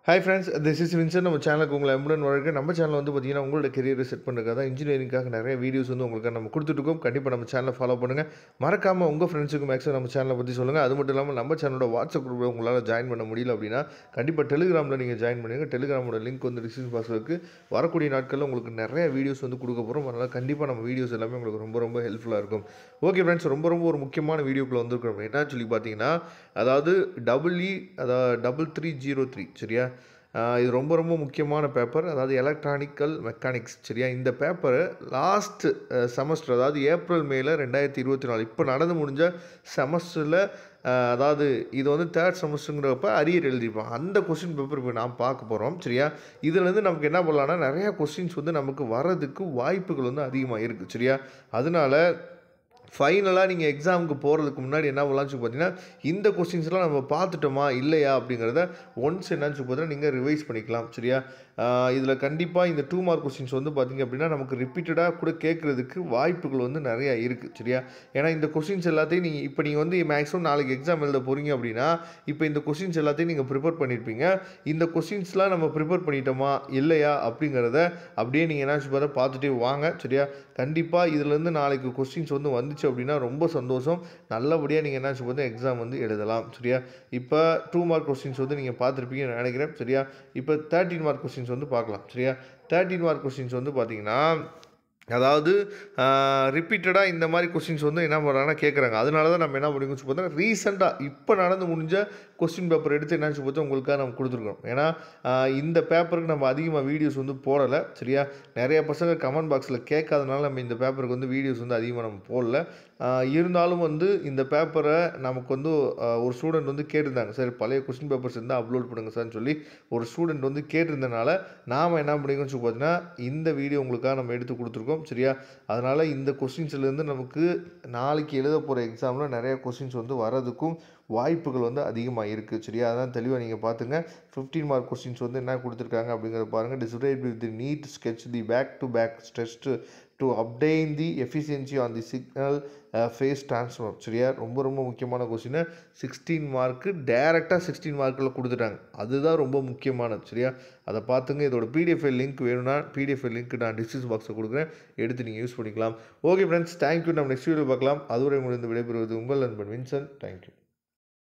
Hi friends, this is Vinson. நம்ம சேனலுக்கு உங்களை எம்புடன் வழக்கு. நம்ம சேனல் வந்து பார்த்தீங்கன்னா உங்களோட கெரியரை செட் பண்ணுறதுக்காக தான் இன்ஜினியரிங்காக நிறைய வீடியோஸ் வந்து உங்களுக்கு நம்ம கொடுத்துட்ருக்கோம். கண்டிப்பாக நம்ம சேனலை ஃபாலோ பண்ணுங்கள். மறக்காமல் உங்கள் ஃப்ரெண்ட்ஸுக்கு மேக்ஸிமம் நம்ம சேனலை பற்றி சொல்லுங்கள். அது மட்டும் இல்லாமல் நம்ம சேனலோட வாட்ஸ்அப் குரூப்பில் உங்களால் ஜாயின் பண்ண முடியல அப்படின்னா கண்டிப்பாக டெலிகிராமில் நீங்கள் ஜாயின் பண்ணுங்கள். டெலிகிராமோட லிங்க் வந்து டிஸ்கிரிப்ஷன் பாக்ஸில் இருக்குது. வரக்கூடிய நாட்களில் உங்களுக்கு நிறைய வீடியோஸ் வந்து கொடுக்க போகிறோம். அதனால் கண்டிப்பாக நம்ம வீடியோஸ் எல்லாமே உங்களுக்கு ரொம்ப ரொம்ப ஹெல்ப்ஃபுல்லாக இருக்கும். ஓகே ஃப்ரெண்ட்ஸ், ரொம்ப ஒரு முக்கியமான வீடியோக்குள்ளே வந்துருக்கிறோம். என்ன சொல்லி பார்த்தீங்கன்னா, அதாவது அதாவது 3303 சரியா. இது ரொம்ப முக்கியமான பேப்பர். அதாவது எலக்ட்ரானிக்கல் மெக்கானிக்ஸ் சரியா. இந்த பேப்பரை லாஸ்ட் செமஸ்டர், அதாவது ஏப்ரல் மேல 2024 இப்போ நடந்து முடிஞ்ச செமஸ்டரில், அதாவது இது வந்து தேர்ட் செமஸ்டருங்கிறப்ப அரியர் எழுதியிருப்பாங்க. அந்த கொஸ்டின் பேப்பர் இப்போ நாம் பார்க்க போகிறோம் சரியா. இதுலேருந்து நமக்கு என்ன பண்ணலான்னா, நிறையா கொஸ்டின்ஸ் வந்து நமக்கு வர்றதுக்கு வாய்ப்புகள் வந்து அதிகமாக இருக்குது சரியா. அதனால ஃபைனலாக நீங்கள் எக்ஸாமுக்கு போகிறதுக்கு முன்னாடி என்ன பண்ணலாம்னு சொல்லி பார்த்தீங்கன்னா, இந்த கொஸ்டின்ஸ்லாம் நம்ம பார்த்துட்டோமா இல்லையா அப்படிங்கிறத ஒன்ஸ் என்னன்னு சொல்லி பார்த்தீங்கன்னா நீங்கள் ரிவைஸ் பண்ணிக்கலாம் சரியா. இதில் கண்டிப்பாக இந்த 2 மார்க் கொஸ்டின்ஸ் வந்து பார்த்திங்க அப்படின்னா நமக்கு ரிப்பீட்டடாக கூட கேட்குறதுக்கு வாய்ப்புகள் வந்து நிறையா இருக்குது சரியா. ஏன்னா இந்த கொஸ்டின்ஸ் எல்லாத்தையும் நீங்கள் வந்து மேக்ஸிமம் நாளைக்கு எக்ஸாம் எழுத போகிறீங்க அப்படின்னா இப்போ இந்த கொஸ்டின்ஸ் எல்லாத்தையும் நீங்கள் ப்ரிப்பேர் பண்ணியிருப்பீங்க. இந்த கொஸ்டின்ஸ்லாம் நம்ம ப்ரிப்பேர் பண்ணிட்டோமா இல்லையா அப்படிங்கிறத அப்படியே நீங்கள் என்ன சொல்லி பார்த்துட்டே வாங்க சரியா. கண்டிப்பாக இதிலேருந்து நாளைக்கு கொஸ்டின்ஸ் வந்து வந்துச்சு அப்படின்னா ரொம்ப சந்தோஷம். நல்லபடியாக நீங்கள் என்ன சொல்லி எக்ஸாம் வந்து எழுதலாம் சரியா. இப்போ 2 மார்க் கொஸ்டின்ஸ் வந்து நீங்கள் பார்த்துருப்பீங்கன்னு நினைக்கிறேன் சரியா. இப்போ 13 மார்க் கொஸ்டின்ஸ் வந்து பார்க்கலாம் சரியா. 13 மார்க் கொஸ்டின்ஸ் வந்து பார்த்தீங்கன்னா, அதாவது ரிப்பீட்டடாக இந்த மாதிரி கொஸ்டின்ஸ் வந்து என்ன பண்ணுறாங்கன்னா கேட்குறாங்க. அதனால தான் நம்ம என்ன பண்ணிக்கோன்னு சொல்லி பார்த்தா ரீசெண்டாக இப்போ நடந்து முடிஞ்ச கொஸ்டின் பேப்பர் எடுத்து என்ன சொல்லி பார்த்தா உங்களுக்காக நம்ம கொடுத்துருக்கோம். ஏன்னா இந்த பேப்பருக்கு நம்ம அதிகமாக வீடியோஸ் வந்து போடலை சரியா. நிறைய பசங்க கமெண்ட் பாக்ஸில் கேட்காதனால நம்ம இந்த பேப்பருக்கு வந்து வீடியோஸ் வந்து அதிகமாக நம்ம போடல. இருந்தாலும் வந்து இந்த பேப்பரை நமக்கு வந்து ஒரு ஸ்டூடெண்ட் வந்து கேட்டிருந்தாங்க, சார் பழைய கொஸ்டின் பேப்பர்ஸ் இருந்தால் அப்லோட் பண்ணுங்கள் சார்னு சொல்லி ஒரு ஸ்டூடெண்ட் வந்து கேட்டிருந்தனால நாம் என்ன பண்ணிக்கோன்னு சொல்லி பார்த்தீங்கன்னா இந்த வீடியோ உங்களுக்காக நம்ம எடுத்து கொடுத்துருக்கோம் சரியா. அதனால் இந்த கொஸ்டின்ஸ்லேருந்து நமக்கு நாளைக்கு எழுத போகிற எக்ஸாமில் நிறைய கொஸ்டின்ஸ் வந்து வரதுக்கும் வாய்ப்புகள் வந்து அதிகமாக இருக்குது சரியா. அதான் தெளிவாக நீங்கள் பார்த்துங்க. 15 மார்க் கொஸ்டின்ஸ் வந்து என்ன கொடுத்துருக்காங்க அப்படிங்கிறத பாருங்கள். Describe with the neat sketch the back to back test to obtain the efficiency on the signal phase transform சரியா. ரொம்ப முக்கியமான கொஸ்டின். 16 மார்க்கு டேரெக்டாக 16 மார்க்கில் கொடுத்துட்டாங்க. அதுதான் ரொம்ப முக்கியமானது சரியா. அதை பார்த்துங்க. இதோட பிடிஎஃப் லிங்க் வேணும்னா பிடிஎஃப் லிங்க் நான் டிஸ்கிரிப்ஷன் பாக்ஸில் கொடுக்குறேன், எடுத்து நீங்கள் யூஸ் பண்ணிக்கலாம். Okay friends, thank you. நம்ம நெக்ஸ்ட் வீடியோ பார்க்கலாம். அதுவரை முடிந்து விடைபெறுவது உங்கள் நண்பன் வின்சன். தேங்க்யூ.